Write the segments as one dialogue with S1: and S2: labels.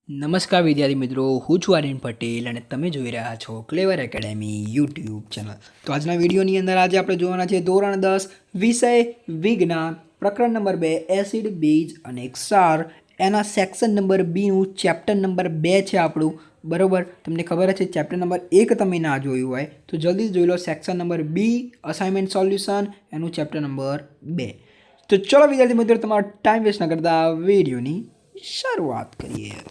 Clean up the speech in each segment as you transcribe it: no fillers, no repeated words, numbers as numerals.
S1: નમસ્કાર વિદ્યાર્થી મિત્રો, હું છું આર્યન પટેલ અને તમે જોઈ રહ્યા છો ક્લેવર એકેડેમી યુટ્યુબ ચેનલ। તો આજના વિડીયોની અંદર આજે આપણે જોવાના છે ધોરણ 10 વિષય વિજ્ઞાન પ્રકરણ નંબર 2 એસિડ બેઝ અને ક્ષાર એના સેક્શન નંબર બી નું ચેપ્ટર નંબર 2 છે આપણું, બરોબર। તમને ખબર છે ચેપ્ટર નંબર 1 તમે ના જોયું હોય તો જલ્દી જોઈ લો, section number B assignment solution એનું ચેપ્ટર નંબર 2। તો ચલો વિદ્યાર્થી મિત્રો, તમારો ટાઈમ વેસ્ટ ન કરતા વિડીયોની શરૂઆત કરીએ।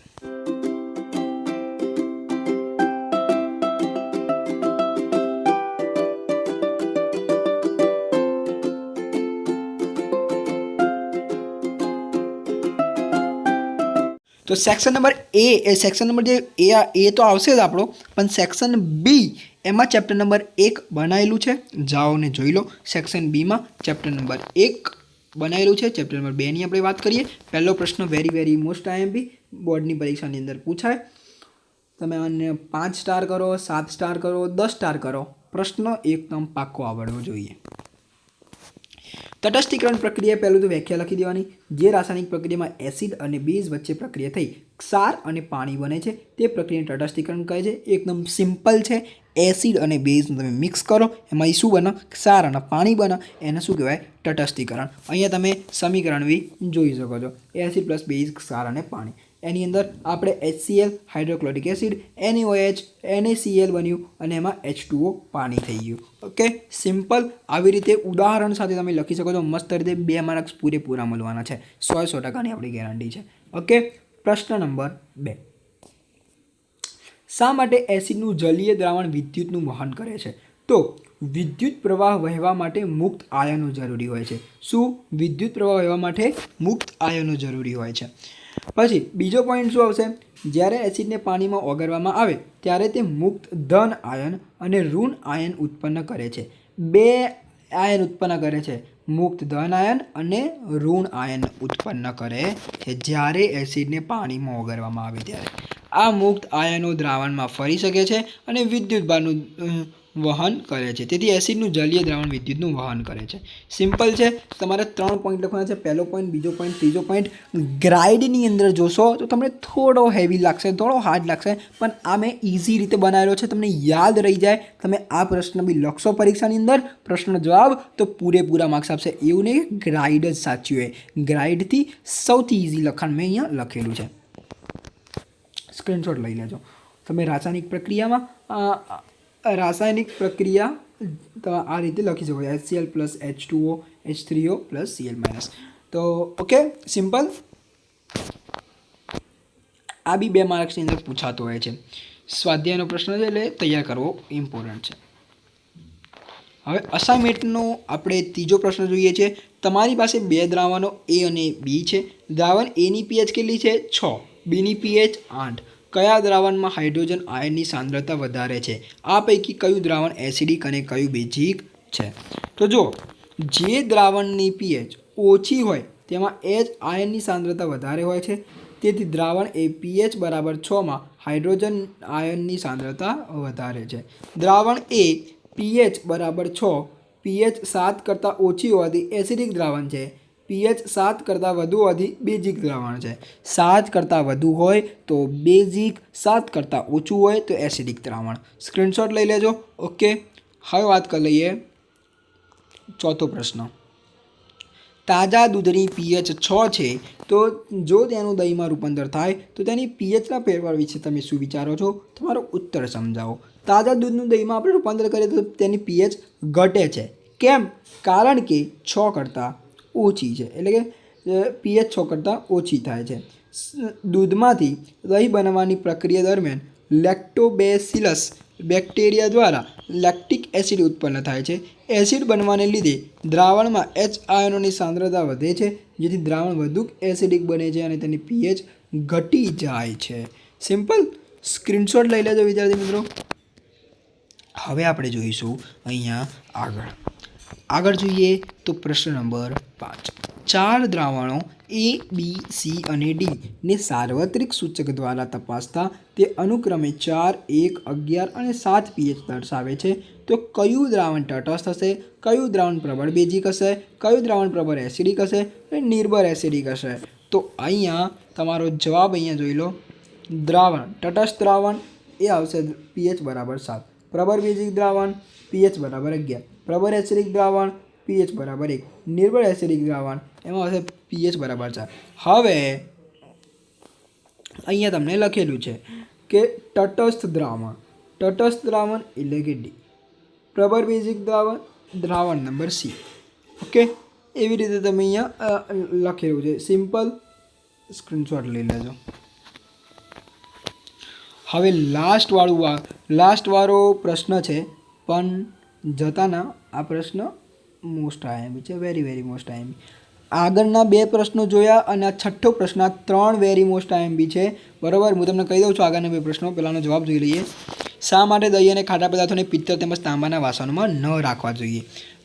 S1: तो section number A section number जो ए तो आवशे ज आपणो, पण सेक्शन बी एमां चेप्टर नंबर 1 बनायेलुं छे। जाओ ने जोई लो, सेक्शन बी में चेप्टर नंबर 1 बनायेलुं छे। चेप्टर नंबर 2 नी आपणे वात करीए। पहलो प्रश्न वेरी मोस्ट आईएमपी बोर्डनी परीक्षानी अंदर पूछाय। तमे आने 5 स्टार करो, 7 स्टार करो, 10 स्टार करो, प्रश्न एकदम पाक्को आवडवो जोईए। तटस्थीकरण प्रक्रिया पहलू तो व्याख्या लखी देवानी। जे रासायनिक प्रक्रिया में एसिड और बेज वच्चे प्रक्रिया थई क्षार और पानी बने छे ते प्रक्रिया तटस्थीकरण कहे छे। एकदम सिंपल है। एसिड और बेज तमे मिक्स करो, एमां शुं बने, क्षार और पानी बने, एने शुं कहेवाय, तटस्थीकरण। अहींया तमे समीकरण बी जोई शको छो, एसिड प्लस बेज क्षार और पानी। एनी अंदर आपणे HCl hydrochloric acid, NaOH NaCl बन्युं अने एमां H2O पानी थई गयुं। Okay, simple. आवी रीते उदाहरण साथे तमे लखी शको छो। मस्त रीते 2 मार्क्स पूरेपूरा मळवाना छे। 100% आपणी गेरंटी छे। ओके, प्रश्न नंबर 2, शा माटे एसिडनुं जलीय द्रावण विद्युतनुं वहन करे छे? तो विद्युत प्रवाह वहेवा माटे मुक्त आयनो जरूरी होय छे। शुं? विद्युत प्रवाह वहेवा माटे मुक्त आयनो जरूरी होय छे। पछी बीजो पॉइंट शुं आवशे? ज्यारे एसिड ने पानी में ओगळवामां आवे त्यारे ते मुक्त धन आयन अने ऋण आयन उत्पन्न करे छे। 2 आयन उत्पन्न करे छे, मुक्त धन आयन अने ऋण आयन उत्पन्न करे छे ज्यारे एसिड ने पानी में ओगळवामां आवे त्यारे। आ मुक्त आयनो द्रावण में फरी शके छे अने विद्युत भारनुं वहन करे छे। तेथी एसिडनुं जलीय द्रावण विद्युतनुं वहन करे छे। सिंपल है। तमारे 3 पॉइंट लखवाना छे। पहलो पॉइंट, बीजो पॉइंट, तीजो पॉइंट। ग्राइडनी अंदर जोशो तो तमने थोड़ो हेवी लागशे, थोड़ो हार्ड लागशे, पण आ मैं इजी रीते बनावेलो छे, तमने याद रही जाए। तमे आ प्रश्न बी लखशो परीक्षानी अंदर, प्रश्न जवाब तो पूरेपूरा मार्क्स आपशे। एवुं नहीं कि ग्राइड ज साच्युं होय। ग्राइडथी सौथी इजी लखाण मैं अहींया लखेलुं छे। स्क्रीनशॉट लई लेजो। तमे रासायनिक प्रक्रिया तो आ रीते लखी शको, HCl plus H2O H3O plus Cl minus. तो ओके, सिंपल। आ बी 2 मार्क्स अंदर पूछातो होय छे। स्वाध्यायनो प्रश्न छे એટલે तैयार करवो इम्पोर्टન્ટ छे। હવે અસાઇનમેન્ટનો આપણે ત્રીજો પ્રશ્ન જોઈએ છે। તમારી પાસે 2 દ્રાવણો A અને B છે। દ્રાવણ A ની pH કેટલી છે? 6, B ની pH 8। કયા દ્રાવણમાં હાઇડ્રોજન આયનની સાંદ્રતા વધારે છે? આ પૈકી કયું દ્રાવણ એસિડિક અને કયું બેઝિક છે? તો જો જે દ્રાવણની pH ઓછી હોય તેમાં H આયનની સાંદ્રતા વધારે હોય છે। તેથી દ્રાવણ એ pH બરાબર 6 માં હાઇડ્રોજન આયનની સાંદ્રતા વધારે છે। દ્રાવણ એ pH બરાબર 6, pH 7 કરતાં ઓછી હોવાથી એસિડિક દ્રાવણ છે। pH 7 કરતાં વધુ હોવાથી બેઝિક દ્રાવણ છે। 7 કરતાં વધુ હોય તો બેઝિક, 7 કરતાં ઓછું હોય તો એસિડિક દ્રાવણ। સ્ક્રીનશોટ લઈ લેજો। ઓકે, હવે વાત કરી લઈએ ચોથો પ્રશ્ન। તાજા દૂધની pH 6 છે તો જો તેનું દહીંમાં રૂપાંતર થાય તો તેની pHના ફેરફાર વિશે તમે શું વિચારો છો? તમારો ઉત્તર સમજાવો। તાજા દૂધનું દહીંમાં આપણે રૂપાંતર કરીએ તો તેની pH ઘટે છે। કેમ? કારણ કે 6 કરતાં ઓછી છે, એટલે કે pH 6 કરતાં ઓછી થાય છે। દૂધમાંથી દહીં બનવાની પ્રક્રિયા દરમિયાન લેક્ટોબેસિલસ બેક્ટેરિયા દ્વારા લેક્ટિક એસિડ ઉત્પન્ન થાય છે। એસિડ બનવાને લીધે દ્રાવણમાં H આયનોની સાંદ્રતા વધે છે, જેથી દ્રાવણ વધુ એસિડિક બને છે અને તેની pH ઘટી જાય છે। સિમ્પલ। સ્ક્રીનશોટ લઈ લેજો વિદ્યાર્થી મિત્રો। હવે આપણે જોઈશું અહીંયા આગળ જોઈએ તો પ્રશ્ન નંબર 5। 4 દ્રાવણો A, B, C અને D ને સાર્વત્રિક સૂચક દ્વારા તપાસતા તે અનુક્રમે 4, 1, 11 અને 7 pH દર્શાવે છે। તો કયું દ્રાવણ તટસ્થ હશે, કયું દ્રાવણ પ્રબળ બેઝિક હશે, કયું દ્રાવણ પ્રબળ એસિડિક હશે અને નિર્બળ એસિડિક હશે? તો અહીંયા તમારો જવાબ અહીંયા જોઈ લો। દ્રાવણ તટસ્થ દ્રાવણ એ આવશે pH બરાબર 7, પ્રબળ બેઝિક દ્રાવણ pH બરાબર 11, પ્રબળ એસિડિક દ્રાવણ pH બરાબર 1, નિર્બળ એસિડિક દ્રાવણ એમાં આવશે pH બરાબર 4. હવે અહીંયા તમને લખેલું છે કે તટસ્થ દ્રાવણ એટલે કે D, પ્રબળ બેઝિક દ્રાવણ નંબર C. ઓકે, એવી રીતે તમે અહીંયા લખેલું છે. સિમ્પલ સ્ક્રીનશોટ લઈ લેજો. હવે લાસ્ટવાળો પ્રશ્ન છે, પણ જતાના આ પ્રશ્ન મોસ્ટ આઈએમપી છે, વેરી મોસ્ટ આઈએમપી. આગળના 2 પ્રશ્નો જોયા અને આ છઠ્ઠો પ્રશ્ન, 3 વેરી મોસ્ટ આઈએમપી છે. બરાબર, હું તમને કહી દઉં છું આગળના 2 પ્રશ્નો. પહેલાનો જવાબ જોઈ લઈએ. શા માટે દહીં અને ખાટા પદાર્થોને પિત્તળ તેમજ તાંબાના વાસણોમાં ન રાખવા જોઈએ?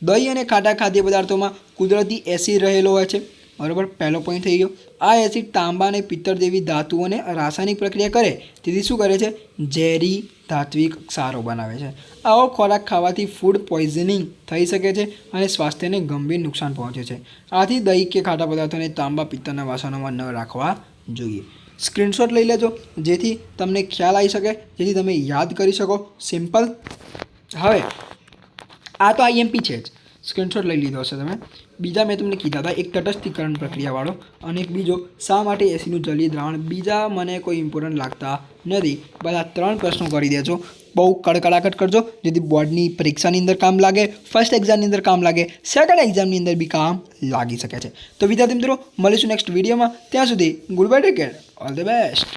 S1: દહીં અને ખાટા ખાદ્ય પદાર્થોમાં કુદરતી એસિડ રહેલો હોય છે. બરાબર, પહેલો પોઈન્ટ થઈ ગયો. આ એસિડ તાંબા અને પિત્તળ જેવી ધાતુઓને રાસાયણિક પ્રક્રિયા કરે તેથી શું કરે છે? ઝેરી ધાત્વિક ક્ષારો બનાવે છે. આવો ખોરાક ખાવાથી ફૂડ પોઈઝનિંગ થઈ શકે છે અને સ્વાસ્થ્યને ગંભીર નુકસાન પહોંચે છે. આથી દહીં કે ખાટા પદાર્થોને તાંબા પિત્તળના વાસણોમાં ન રાખવા જોઈએ. સ્ક્રીનશોટ લઈ લેજો જેથી તમને ખ્યાલ આવી શકે, જેથી તમે યાદ કરી શકો. સિમ્પલ. હવે આ તો આઈએમપી છે જ, સ્ક્રીનશોટ લઈ લીધો હશે તમે. બીજા મેં તમને કીધા હતા, એક તટસ્થીકરણ પ્રક્રિયાવાળો અને એક બીજો શા માટે એસિડનું જલીય દ્રાવણ. બીજા મને કોઈ ઇમ્પોર્ટન્ટ લાગતા નથી. બધા 3 પ્રશ્નો કરી દેજો. બહુ કડકડાકટ કરજો જેથી બોર્ડની પરીક્ષાની અંદર કામ લાગે, ફર્સ્ટ એક્ઝામની અંદર કામ લાગે, સેકન્ડ એક્ઝામની અંદર બી કામ લાગી શકે છે. તો વિદ્યાર્થી મિત્રો, મળીશું નેક્સ્ટ વિડીયોમાં. ત્યાં સુધી good bye, take care, all the best.